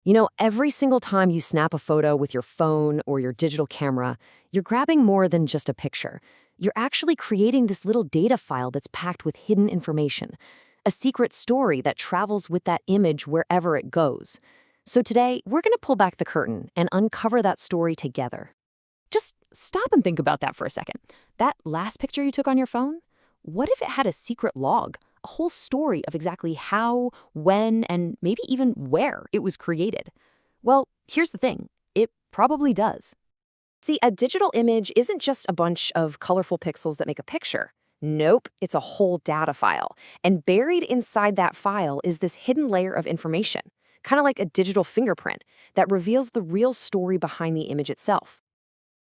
You know, every single time you snap a photo with your phone or your digital camera, you're grabbing more than just a picture. You're actually creating this little data file that's packed with hidden information, a secret story that travels with that image wherever it goes. So today, we're going to pull back the curtain and uncover that story together. Just stop and think about that for a second. That last picture you took on your phone? What if it had a secret log? A whole story of exactly how, when, and maybe even where it was created. Well, here's the thing. It probably does. See, a digital image isn't just a bunch of colorful pixels that make a picture. Nope, it's a whole data file. And buried inside that file is this hidden layer of information, kind of like a digital fingerprint that reveals the real story behind the image itself.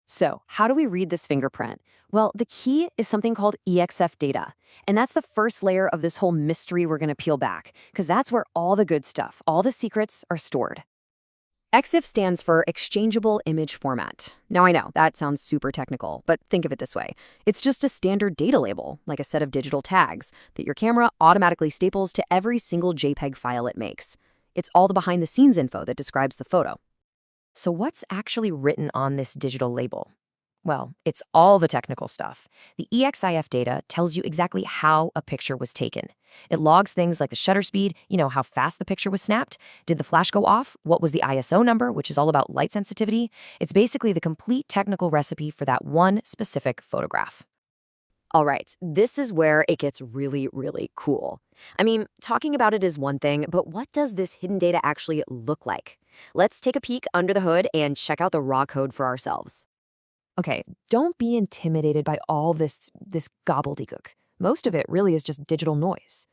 So, how do we read this fingerprint? Well, the key is something called EXIF data. And that's the first layer of this whole mystery we're going to peel back, because that's where all the good stuff, all the secrets are stored. EXIF stands for Exchangeable Image Format. Now, I know, that sounds super technical, but think of it this way. It's just a standard data label, like a set of digital tags, that your camera automatically staples to every single JPEG file it makes. It's all the behind-the-scenes info that describes the photo. So what's actually written on this digital label? Well, it's all the technical stuff. The EXIF data tells you exactly how a picture was taken. It logs things like the shutter speed, how fast the picture was snapped. Did the flash go off? What was the ISO number, which is all about light sensitivity? It's basically the complete technical recipe for that one specific photograph. All right, this is where it gets really, really cool. I mean, talking about it is one thing, but what does this hidden data actually look like? Let's take a peek under the hood and check out the raw code for ourselves. Okay, don't be intimidated by all this gobbledygook. Most of it really is just digital noise.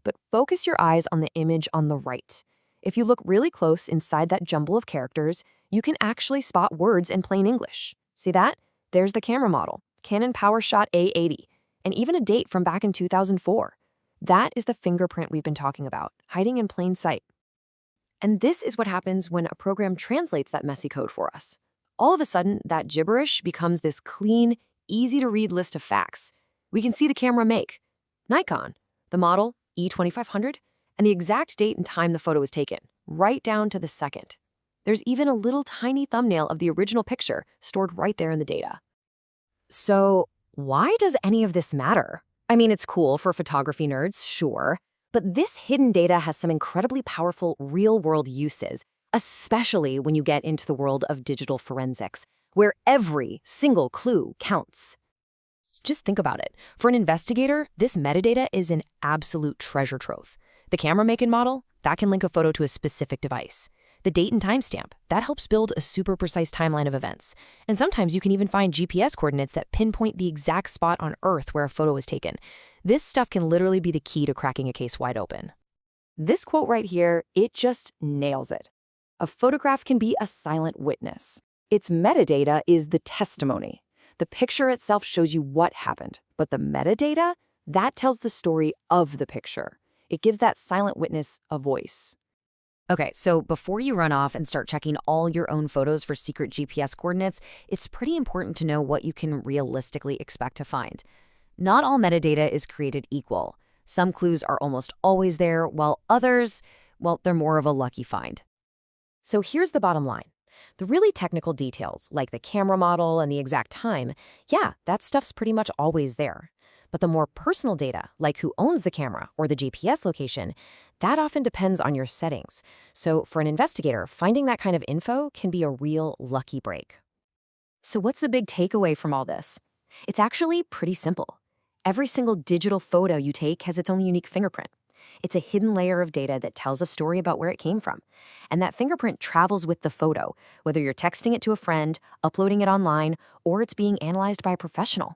But focus your eyes on the image on the right. If you look really close inside that jumble of characters, you can actually spot words in plain English. See that? There's the camera model, Canon PowerShot A80, and even a date from back in 2004. That is the fingerprint we've been talking about, hiding in plain sight. And this is what happens when a program translates that messy code for us. All of a sudden, that gibberish becomes this clean, easy-to-read list of facts. We can see the camera make, Nikon, the model, E2500, and the exact date and time the photo was taken, right down to the second. There's even a little tiny thumbnail of the original picture stored right there in the data. So, why does any of this matter? I mean, it's cool for photography nerds, sure, but this hidden data has some incredibly powerful real-world uses, especially when you get into the world of digital forensics, where every single clue counts. Just think about it. For an investigator, this metadata is an absolute treasure trove. The camera make and model, that can link a photo to a specific device. The date and timestamp, that helps build a super precise timeline of events. And sometimes you can even find GPS coordinates that pinpoint the exact spot on Earth where a photo was taken. This stuff can literally be the key to cracking a case wide open. This quote right here, it just nails it. A photograph can be a silent witness. Its metadata is the testimony. The picture itself shows you what happened, but the metadata, that tells the story of the picture. It gives that silent witness a voice. Okay, so before you run off and start checking all your own photos for secret GPS coordinates, it's pretty important to know what you can realistically expect to find. Not all metadata is created equal. Some clues are almost always there, while others, well, they're more of a lucky find. So here's the bottom line. The really technical details, like the camera model and the exact time, yeah, that stuff's pretty much always there. But the more personal data, like who owns the camera or the GPS location, that often depends on your settings. So for an investigator, finding that kind of info can be a real lucky break. So what's the big takeaway from all this? It's actually pretty simple. Every single digital photo you take has its own unique fingerprint. It's a hidden layer of data that tells a story about where it came from. And that fingerprint travels with the photo, whether you're texting it to a friend, uploading it online, or it's being analyzed by a professional.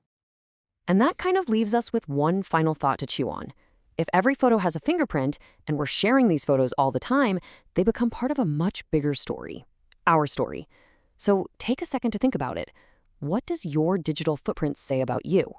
And that kind of leaves us with one final thought to chew on. If every photo has a fingerprint, and we're sharing these photos all the time, they become part of a much bigger story, our story. So take a second to think about it. What does your digital footprint say about you?